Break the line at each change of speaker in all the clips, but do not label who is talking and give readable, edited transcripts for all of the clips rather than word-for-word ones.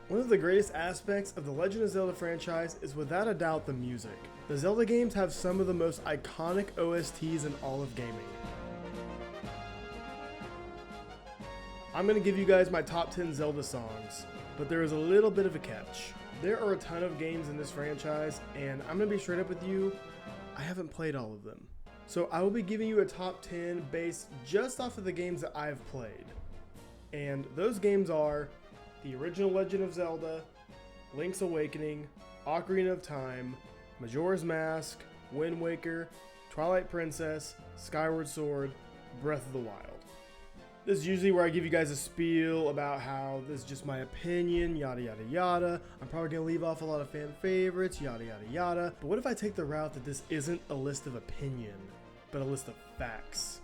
One of the greatest aspects of the Legend of Zelda franchise is without a doubt the music. The Zelda games have some of the most iconic OSTs in all of gaming. I'm going to give you guys my top 10 Zelda songs, but there is a little bit of a catch. There are a ton of games in this franchise, and I'm going to be straight up with you, I haven't played all of them. So I will be giving you a top 10 based just off of the games that I've played. And those games are the original Legend of Zelda, Link's Awakening, Ocarina of Time, Majora's Mask, Wind Waker, Twilight Princess, Skyward Sword, Breath of the Wild. This is usually where I give you guys a spiel about how this is just my opinion, yada yada yada. I'm probably going to leave off a lot of fan favorites, yada yada yada. But what if I take the route that this isn't a list of opinion, but a list of facts?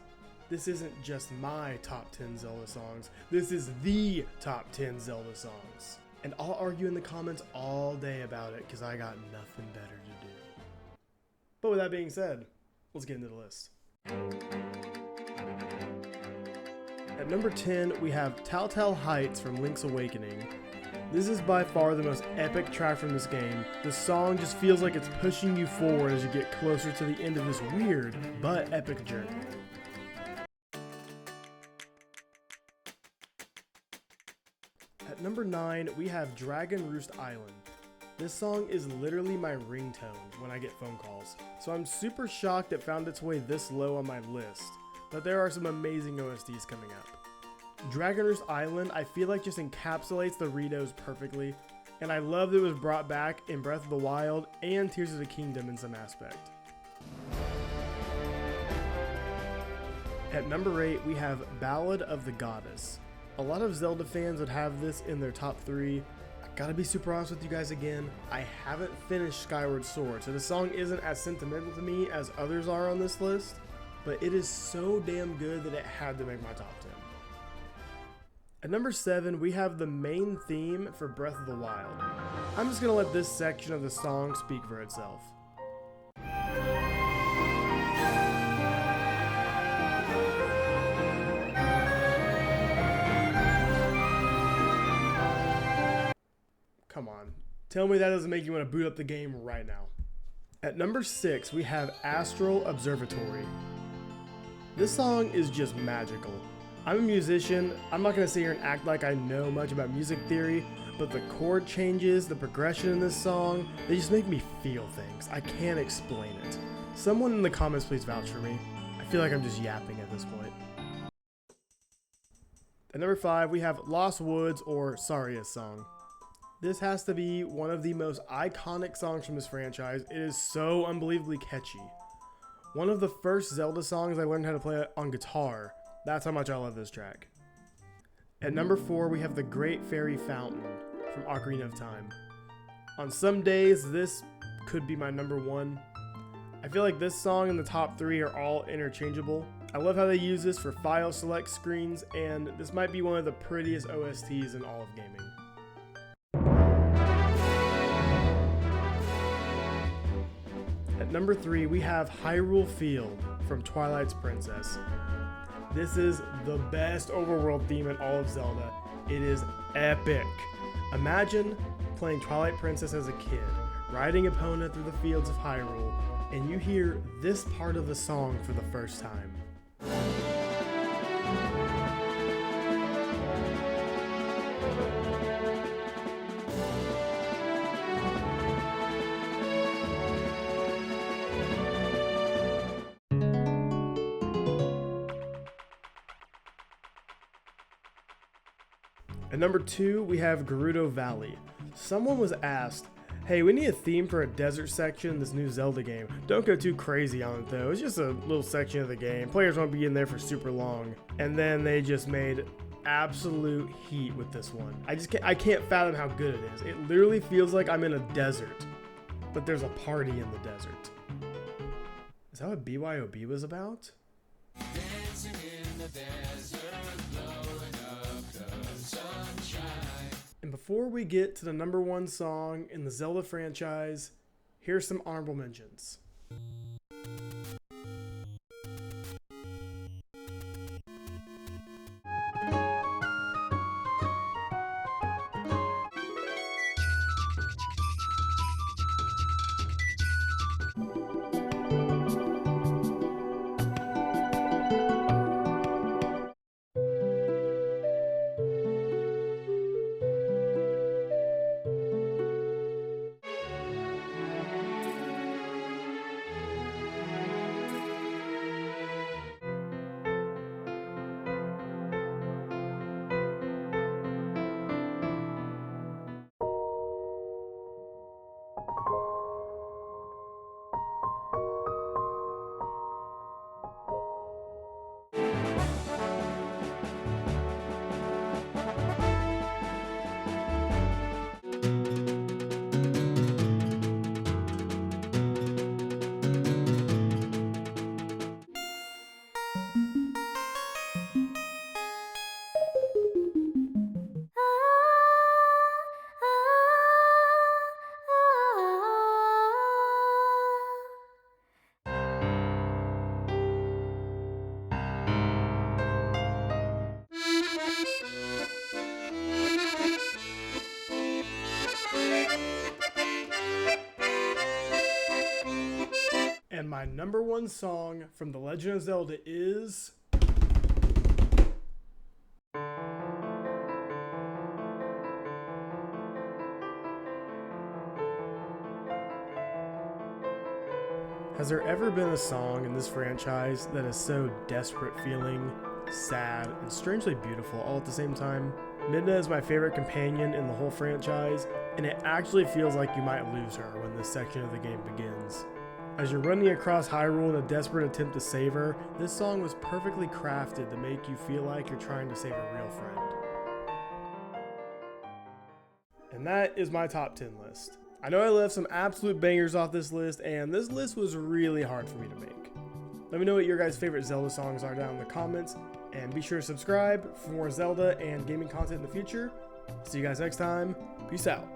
This isn't just my top 10 Zelda songs, this is the top 10 Zelda songs. And I'll argue in the comments all day about it because I got nothing better to do. But with that being said, let's get into the list. At number 10, we have Telltale Heights from Link's Awakening. This is by far the most epic track from this game. The song just feels like it's pushing you forward as you get closer to the end of this weird but epic journey. At number 9, we have Dragon Roost Island. This song is literally my ringtone when I get phone calls, so I'm super shocked it found its way this low on my list. But there are some amazing OSTs coming up. Dragon Roost Island, I feel like just encapsulates the Ritos perfectly, and I love that it was brought back in Breath of the Wild and Tears of the Kingdom in some aspect. At number 8, we have Ballad of the Goddess. A lot of Zelda fans would have this in their top 3. I gotta be super honest with you guys again, I haven't finished Skyward Sword, so the song isn't as sentimental to me as others are on this list. But it is so damn good that it had to make my top 10. At number 7, we have the main theme for Breath of the Wild. I'm just going to let this section of the song speak for itself. Come on, tell me that doesn't make you want to boot up the game right now. At number 6, we have Astral Observatory. This song is just magical. I'm a musician, I'm not going to sit here and act like I know much about music theory, but the chord changes, the progression in this song, they just make me feel things. I can't explain it. Someone in the comments please vouch for me. I feel like I'm just yapping at this point. At number 5, we have Lost Woods or Saria's song. This has to be one of the most iconic songs from this franchise. It is so unbelievably catchy. One of the first Zelda songs I learned how to play on guitar. That's how much I love this track. At number 4, we have the Great Fairy Fountain from Ocarina of Time. On some days, this could be my number 1. I feel like this song and the top 3 are all interchangeable. I love how they use this for file select screens, and this might be one of the prettiest OSTs in all of gaming. At number 3, we have Hyrule Field from Twilight Princess. This is the best overworld theme in all of Zelda. It is epic. Imagine playing Twilight Princess as a kid, riding Epona through the fields of Hyrule, and you hear this part of the song for the first time. At number 2, we have Gerudo Valley. Someone was asked, hey, we need a theme for a desert section in this new Zelda game. Don't go too crazy on it though, it's just a little section of the game. Players won't be in there for super long. And then they just made absolute heat with this one. I can't fathom how good it is. It literally feels like I'm in a desert, but there's a party in the desert. Is that what BYOB was about? Dancing in the desert, blowing up the sunshine. And before we get to the number 1 song in the Zelda franchise, here's some honorable mentions. my number one song from The Legend of Zelda is... Has there ever been a song in this franchise that is so desperate feeling, sad, and strangely beautiful all at the same time? Midna is my favorite companion in the whole franchise, and it actually feels like you might lose her when this section of the game begins. As you're running across Hyrule in a desperate attempt to save her, this song was perfectly crafted to make you feel like you're trying to save a real friend. And that is my top 10 list. I know I left some absolute bangers off this list, and this list was really hard for me to make. Let me know what your guys' favorite Zelda songs are down in the comments, and be sure to subscribe for more Zelda and gaming content in the future. See you guys next time. Peace out.